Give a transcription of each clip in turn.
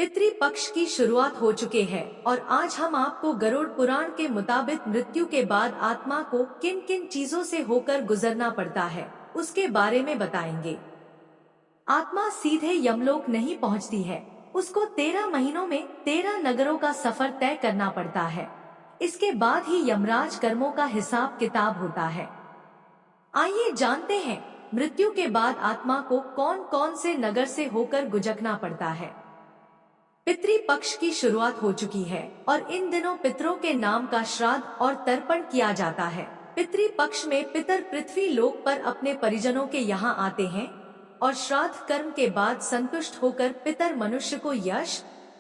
पितृपक्ष की शुरुआत हो चुके हैं और आज हम आपको गरुड़ पुराण के मुताबिक मृत्यु के बाद आत्मा को किन किन चीजों से होकर गुजरना पड़ता है उसके बारे में बताएंगे। आत्मा सीधे यमलोक नहीं पहुंचती है, उसको 13 महीनों में 13 नगरों का सफर तय करना पड़ता है। इसके बाद ही यमराज कर्मों का हिसाब किताब होता है। आइए जानते हैं मृत्यु के बाद आत्मा को कौन कौन से नगर से होकर गुजरना पड़ता है। पितृपक्ष की शुरुआत हो चुकी है और इन दिनों पितरों के नाम का श्राद्ध और तर्पण किया जाता है। पितृपक्ष में पितर पृथ्वी लोक पर अपने परिजनों के यहाँ आते हैं और श्राद्ध कर्म के बाद संतुष्ट होकर पितर मनुष्य को यश,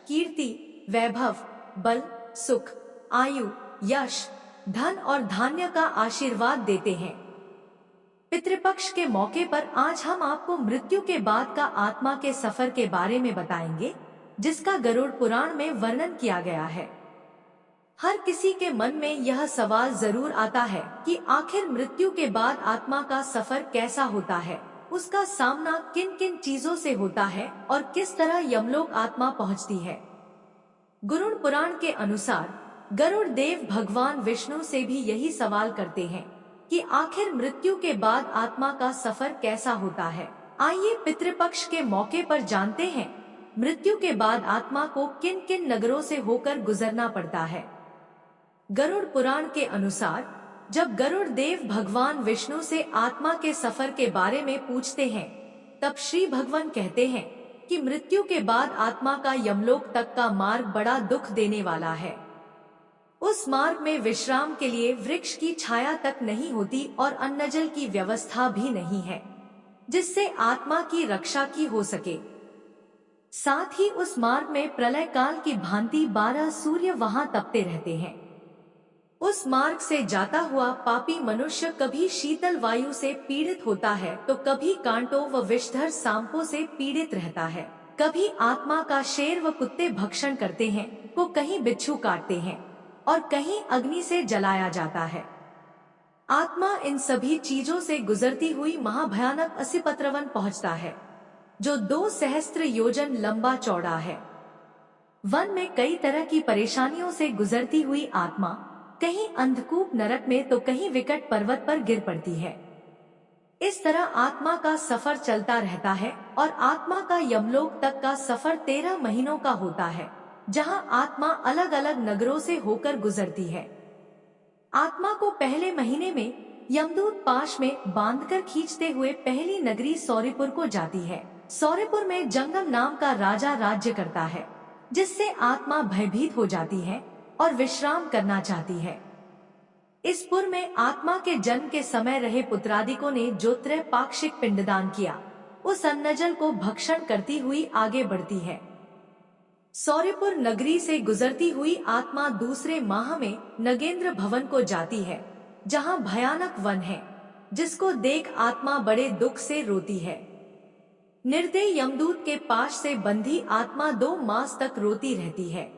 कीर्ति, वैभव, बल, सुख, आयु, यश, धन और धान्य का आशीर्वाद देते हैं। पितृपक्ष के मौके पर आज हम आपको मृत्यु के बाद का आत्मा के सफर के बारे में बताएंगे, जिसका गरुड़ पुराण में वर्णन किया गया है। हर किसी के मन में यह सवाल जरूर आता है कि आखिर मृत्यु के बाद आत्मा का सफर कैसा होता है, उसका सामना किन किन चीजों से होता है और किस तरह यमलोक आत्मा पहुंचती है। गरुड़ पुराण के अनुसार गरुड़ देव भगवान विष्णु से भी यही सवाल करते हैं कि आखिर मृत्यु के बाद आत्मा का सफर कैसा होता है। आइए पितृपक्ष के मौके पर जानते हैं मृत्यु के बाद आत्मा को किन किन नगरों से होकर गुजरना पड़ता है। गरुड़ पुराण के अनुसार जब गरुड़ देव भगवान विष्णु से आत्मा के सफर के बारे में पूछते हैं, तब श्री भगवान कहते हैं कि मृत्यु के बाद आत्मा का यमलोक तक का मार्ग बड़ा दुख देने वाला है। उस मार्ग में विश्राम के लिए वृक्ष की छाया तक नहीं होती और अन्न जल की व्यवस्था भी नहीं है, जिससे आत्मा की रक्षा की हो सके। साथ ही उस मार्ग में प्रलय काल की भांति 12 सूर्य वहां तपते रहते हैं। उस मार्ग से जाता हुआ पापी मनुष्य कभी शीतल वायु से पीड़ित होता है तो कभी कांटों व विषधर सांपों से पीड़ित रहता है। कभी आत्मा का शेर व कुत्ते भक्षण करते हैं, को कहीं बिच्छू काटते हैं और कहीं अग्नि से जलाया जाता है। आत्मा इन सभी चीजों से गुजरती हुई महाभयानक असिपत्रवन पहुंचता है, जो 2 सहस्त्र योजन लंबा चौड़ा है। वन में कई तरह की परेशानियों से गुजरती हुई आत्मा कहीं अंधकूप नरक में तो कहीं विकट पर्वत पर गिर पड़ती है। इस तरह आत्मा का सफर चलता रहता है और आत्मा का यमलोक तक का सफर 13 महीनों का होता है, जहां आत्मा अलग अलग नगरों से होकर गुजरती है। आत्मा को पहले महीने में यमदूत पाश में बांधकर खींचते हुए पहली नगरी सौरिपुर को जाती है। सौरिपुर में जंगम नाम का राजा राज्य करता है, जिससे आत्मा भयभीत हो जाती है और विश्राम करना चाहती है। इस पुर में आत्मा के जन्म के समय रहे पुत्रादिकों ने जो त्रैपाक्षिक पिंडदान किया, उस अन्नजल को भक्षण करती हुई आगे बढ़ती है। सौरिपुर नगरी से गुजरती हुई आत्मा दूसरे माह में नगेंद्र भवन को जाती है, जहां भयानक वन है, जिसको देख आत्मा बड़े दुख से रोती है। निर्दय यमदूत के पाश से बंधी आत्मा 2 मास तक रोती रहती है।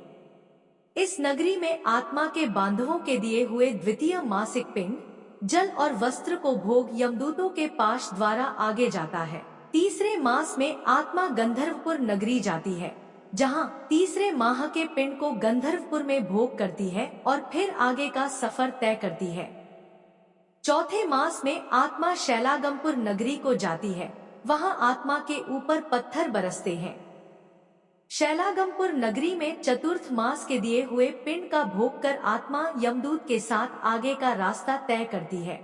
इस नगरी में आत्मा के बांधवों के दिए हुए द्वितीय मासिक पिंड, जल और वस्त्र को भोग यमदूतों के पाश द्वारा आगे जाता है। तीसरे मास में आत्मा गंधर्वपुर नगरी जाती है, जहां तीसरे माह के पिंड को गंधर्वपुर में भोग करती है और फिर आगे का सफर तय करती है। चौथे मास में आत्मा शैलागमपुर नगरी को जाती है, वहां आत्मा के ऊपर पत्थर बरसते हैं। शैलागमपुर नगरी में चतुर्थ मास के दिए हुए पिंड का भोग कर आत्मा यमदूत के साथ आगे का रास्ता तय करती है।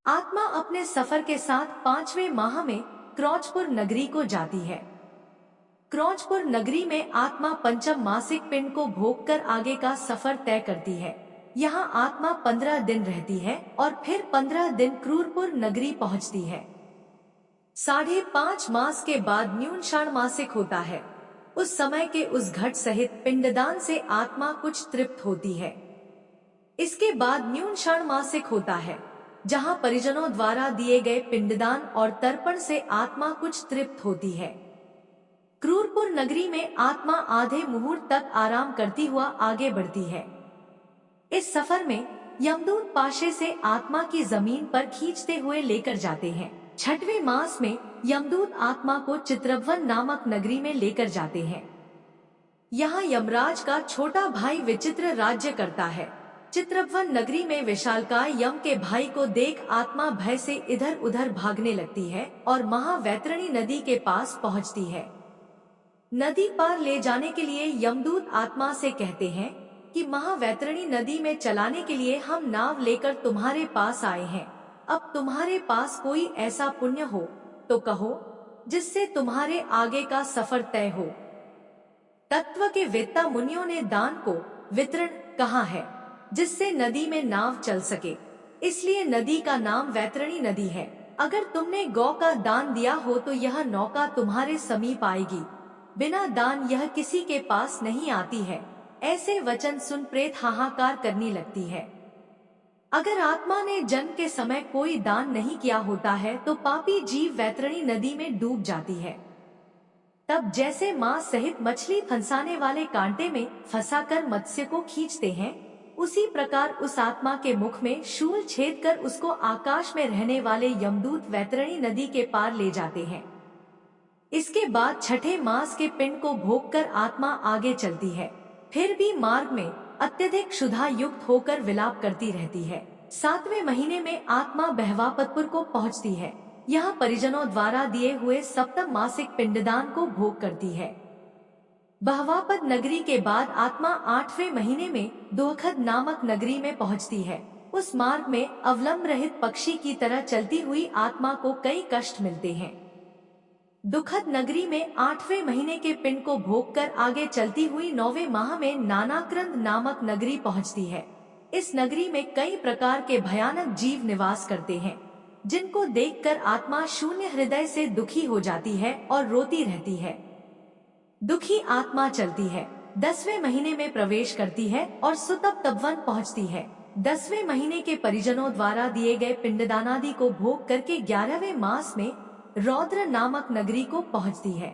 आत्मा अपने सफर के साथ 5वें माह में क्रौचपुर नगरी को जाती है। क्रौचपुर नगरी में आत्मा पंचम मासिक पिंड को भोग कर आगे का सफर तय करती है। यहाँ आत्मा 15 दिन रहती है और फिर 15 दिन क्रूरपुर नगरी पहुँचती है। 5.5 मास के बाद न्यून षाण्मासिक होता है। उस समय के उस घट सहित पिंडदान से आत्मा कुछ तृप्त होती है। इसके बाद न्यून षाण्मासिक होता है, जहां परिजनों द्वारा दिए गए पिंडदान और तर्पण से आत्मा कुछ तृप्त होती है। क्रूरपुर नगरी में आत्मा आधे मुहूर्त तक आराम करती हुआ आगे बढ़ती है। इस सफर में यमदूत पाशे से आत्मा की जमीन पर खींचते हुए लेकर जाते हैं। 6वें मास में यमदूत आत्मा को चित्रवन नामक नगरी में लेकर जाते हैं। यहाँ यमराज का छोटा भाई विचित्र राज्य करता है। चित्रवन नगरी में विशालकाय यम के भाई को देख आत्मा भय से इधर उधर भागने लगती है और महावैतरणी नदी के पास पहुँचती है। नदी पार ले जाने के लिए यमदूत आत्मा से कहते हैं कि महावैतरणी नदी में चलाने के लिए हम नाव लेकर तुम्हारे पास आए हैं। अब तुम्हारे पास कोई ऐसा पुण्य हो तो कहो जिससे तुम्हारे आगे का सफर तय हो। तत्व के वेत्ता मुनियों ने दान को वितरण कहा है, जिससे नदी में नाव चल सके, इसलिए नदी का नाम वैतरणी नदी है। अगर तुमने गौ का दान दिया हो तो यह नौका तुम्हारे समीप आएगी, बिना दान यह किसी के पास नहीं आती है। ऐसे वचन सुन प्रेत हाहाकार करने लगती है। अगर आत्मा ने जन्म के समय कोई दान नहीं किया होता है तो पापी जीव वैतरणी नदी में डूब जाती है। तब जैसे माँ सहित मछली फंसाने वाले कांटे में फंसाकर मत्स्य को खींचते हैं, उसी प्रकार उस आत्मा के मुख में शूल छेद कर उसको आकाश में रहने वाले यमदूत वैतरणी नदी के पार ले जाते हैं। इसके बाद छठे मास के पिंड को भोगकर आत्मा आगे चलती है। फिर भी मार्ग में अत्यधिक क्षुधा युक्त होकर विलाप करती रहती है। 7वें महीने में आत्मा बहवापतपुर को पहुंचती है। यहाँ परिजनों द्वारा दिए हुए सप्तम मासिक पिंडदान को भोग करती है। बहवापत नगरी के बाद आत्मा 8वें महीने में दोखद नामक नगरी में पहुंचती है। उस मार्ग में अवलंब रहित पक्षी की तरह चलती हुई आत्मा को कई कष्ट मिलते हैं। दुखद नगरी में 8वें महीने के पिंड को भोगकर आगे चलती हुई 9वें माह में नानाक्रंद नामक नगरी पहुंचती है। इस नगरी में कई प्रकार के भयानक जीव निवास करते हैं, जिनको देखकर आत्मा शून्य हृदय से दुखी हो जाती है और रोती रहती है। दुखी आत्मा चलती है, 10वें महीने में प्रवेश करती है और सुतप्तवन पहुंचती है। 10वें महीने के परिजनों द्वारा दिए गए पिंडदानादि को भोग करके 11वें मास में रौद्र नामक नगरी को पहुंचती है।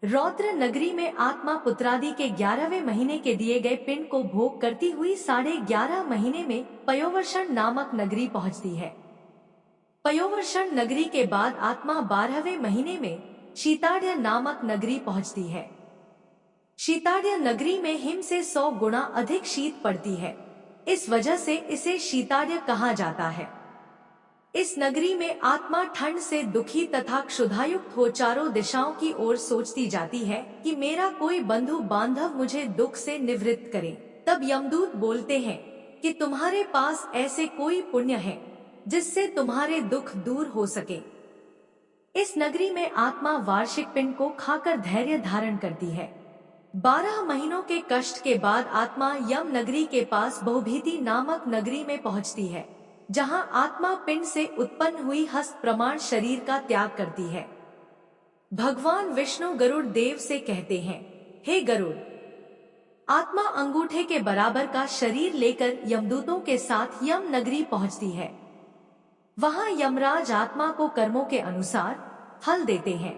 रौद्र नगरी में आत्मा पुत्रादि के 11वें महीने के दिए गए पिंड को भोग करती हुई 11.5 महीने में पयोवर्षण नामक नगरी पहुंचती है। पयोवर्षण नगरी के बाद आत्मा 12वें महीने में शीताड्य नामक नगरी पहुंचती है। शीताड्य नगरी में हिम से 100 गुना अधिक शीत पड़ती है, इस वजह से इसे शीताड्य कहा जाता है। इस नगरी में आत्मा ठंड से दुखी तथा क्षुधायुक्त हो चारों दिशाओं की ओर सोचती जाती है कि मेरा कोई बंधु बांधव मुझे दुख से निवृत्त करे। तब यमदूत बोलते हैं कि तुम्हारे पास ऐसे कोई पुण्य है जिससे तुम्हारे दुख दूर हो सके। इस नगरी में आत्मा वार्षिक पिंड को खाकर धैर्य धारण करती है। 12 महीनों के कष्ट के बाद आत्मा यम नगरी के पास बहुभीति नामक नगरी में पहुंचती है, जहां आत्मा पिंड से उत्पन्न हुई हस्त प्रमाण शरीर का त्याग करती है। भगवान विष्णु गरुड़ देव से कहते हैं, हे गरुड़, आत्मा अंगूठे के बराबर का शरीर लेकर यमदूतों के साथ यम नगरी पहुंचती है। वहां यमराज आत्मा को कर्मों के अनुसार फल देते हैं।